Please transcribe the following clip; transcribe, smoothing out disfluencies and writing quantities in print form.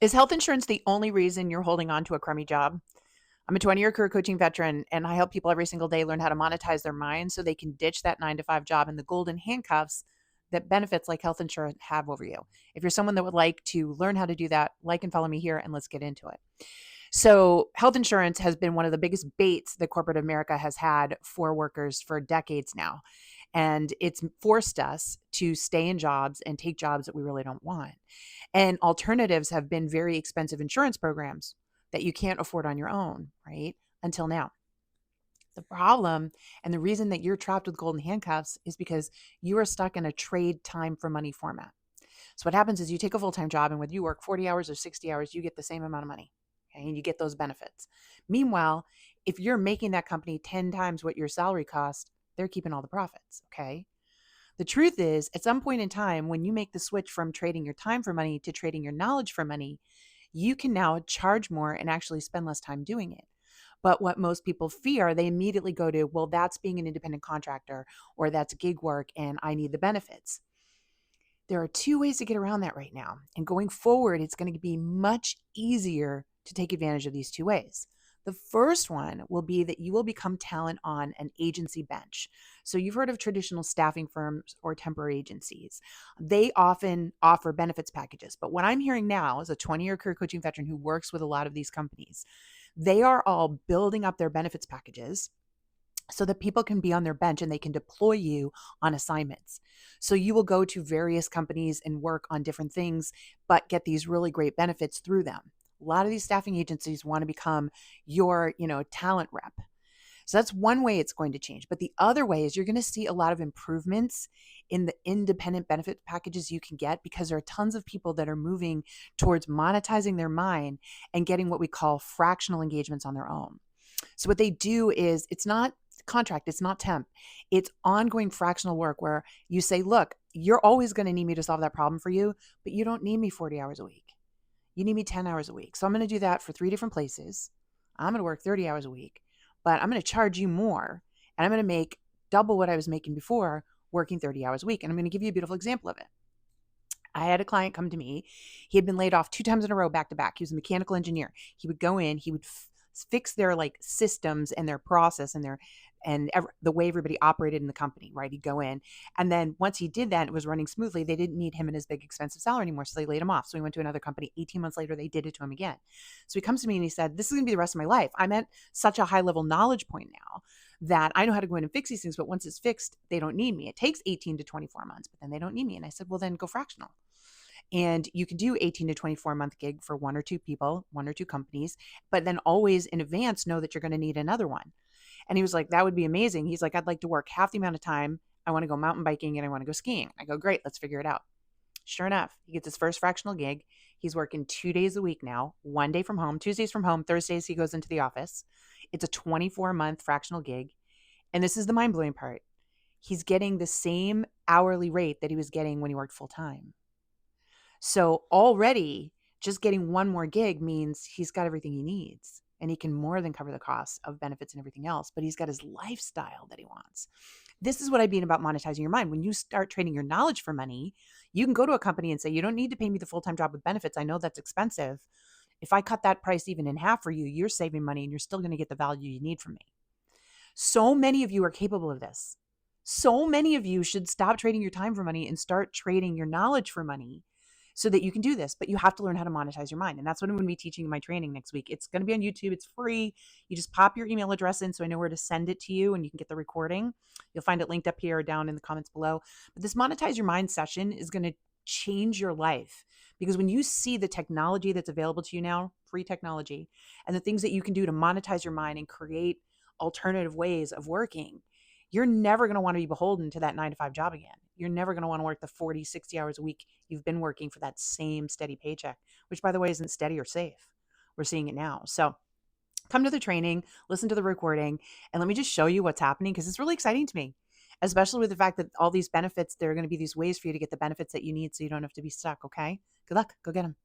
Is health insurance the only reason you're holding on to a crummy job? I'm a 20-year career coaching veteran, and I help people every single day learn how to monetize their mind so they can ditch that 9 to 5 job and the golden handcuffs that benefits like health insurance have over you. If you're someone that would like to learn how to do that, like and follow me here, and let's get into it. So, health insurance has been one of the biggest baits that corporate America has had for workers for decades now. And it's forced us to stay in jobs and take jobs that we really don't want. And alternatives have been very expensive insurance programs that you can't afford on your own, right? Until now. The problem and the reason that you're trapped with golden handcuffs is because you are stuck in a trade time for money format. So what happens is you take a full-time job and whether you work 40 hours or 60 hours, you get the same amount of money. Okay, and you get those benefits. Meanwhile, if you're making that company 10 times what your salary cost, they're keeping all the profits. Okay. The truth is, at some point in time, when you make the switch from trading your time for money to trading your knowledge for money, you can now charge more and actually spend less time doing it. But what most people fear, they immediately go to, well, that's being an independent contractor or that's gig work and I need the benefits. There are two ways to get around that right now. And going forward, it's going to be much easier to take advantage of these two ways. The first one will be that you will become talent on an agency bench. So you've heard of traditional staffing firms or temporary agencies. They often offer benefits packages. But what I'm hearing now as a 20-year career coaching veteran who works with a lot of these companies, they are all building up their benefits packages so that people can be on their bench and they can deploy you on assignments. So you will go to various companies and work on different things, but get these really great benefits through them. A lot of these staffing agencies want to become your, talent rep. So that's one way it's going to change. But the other way is you're going to see a lot of improvements in the independent benefit packages you can get because there are tons of people that are moving towards monetizing their mind and getting what we call fractional engagements on their own. So what they do is it's not contract, it's not temp. It's ongoing fractional work where you say, look, you're always going to need me to solve that problem for you, but you don't need me 40 hours a week. You need me 10 hours a week. So I'm going to do that for 3 different places. I'm going to work 30 hours a week, but I'm going to charge you more and I'm going to make double what I was making before working 30 hours a week. And I'm going to give you a beautiful example of it. I had a client come to me. He had been laid off 2 times in a row back to back. He was a mechanical engineer. He would go in, he would fix their like systems and their process and the way everybody operated in the company, right? He'd go in. And then once he did that, it was running smoothly. They didn't need him in his big expensive salary anymore. So they laid him off. So he went to another company. 18 months later, they did it to him again. So he comes to me and he said, this is going to be the rest of my life. I'm at such a high level knowledge point now that I know how to go in and fix these things. But once it's fixed, they don't need me. It takes 18 to 24 months, but then they don't need me. And I said, well, then go fractional. And you can do 18 to 24 month gig for one or two people, one or two companies, but then always in advance know that you're going to need another one. And he was like, that would be amazing. He's like, I'd like to work half the amount of time. I want to go mountain biking and I want to go skiing. I go, great, let's figure it out. Sure enough, he gets his first fractional gig. He's working 2 days a week now, 1 day from home, Tuesdays from home, Thursdays he goes into the office. It's a 24-month fractional gig. And this is the mind blowing part. He's getting the same hourly rate that he was getting when he worked full time. So already just getting one more gig means he's got everything he needs and he can more than cover the costs of benefits and everything else, but he's got his lifestyle that he wants. This is what I mean about monetizing your mind. When you start trading your knowledge for money, you can go to a company and say, you don't need to pay me the full-time job with benefits. I know that's expensive. If I cut that price even in half for you, you're saving money and you're still going to get the value you need from me. So many of you are capable of this. So many of you should stop trading your time for money and start trading your knowledge for money so that you can do this. But you have to learn how to monetize your mind. And that's what I'm going to be teaching in my training next week. It's going to be on YouTube. It's free. You just pop your email address in so I know where to send it to you and you can get the recording. You'll find it linked up here or down in the comments below. But this Monetize Your Mind session is going to change your life because when you see the technology that's available to you now, free technology, and the things that you can do to monetize your mind and create alternative ways of working, you're never going to want to be beholden to that 9 to 5 job again. You're never going to want to work the 40, 60 hours a week you've been working for that same steady paycheck, which by the way, isn't steady or safe. We're seeing it now. So come to the training, listen to the recording, and let me just show you what's happening because it's really exciting to me, especially with the fact that all these benefits, there are going to be these ways for you to get the benefits that you need so you don't have to be stuck. Okay. Good luck. Go get them.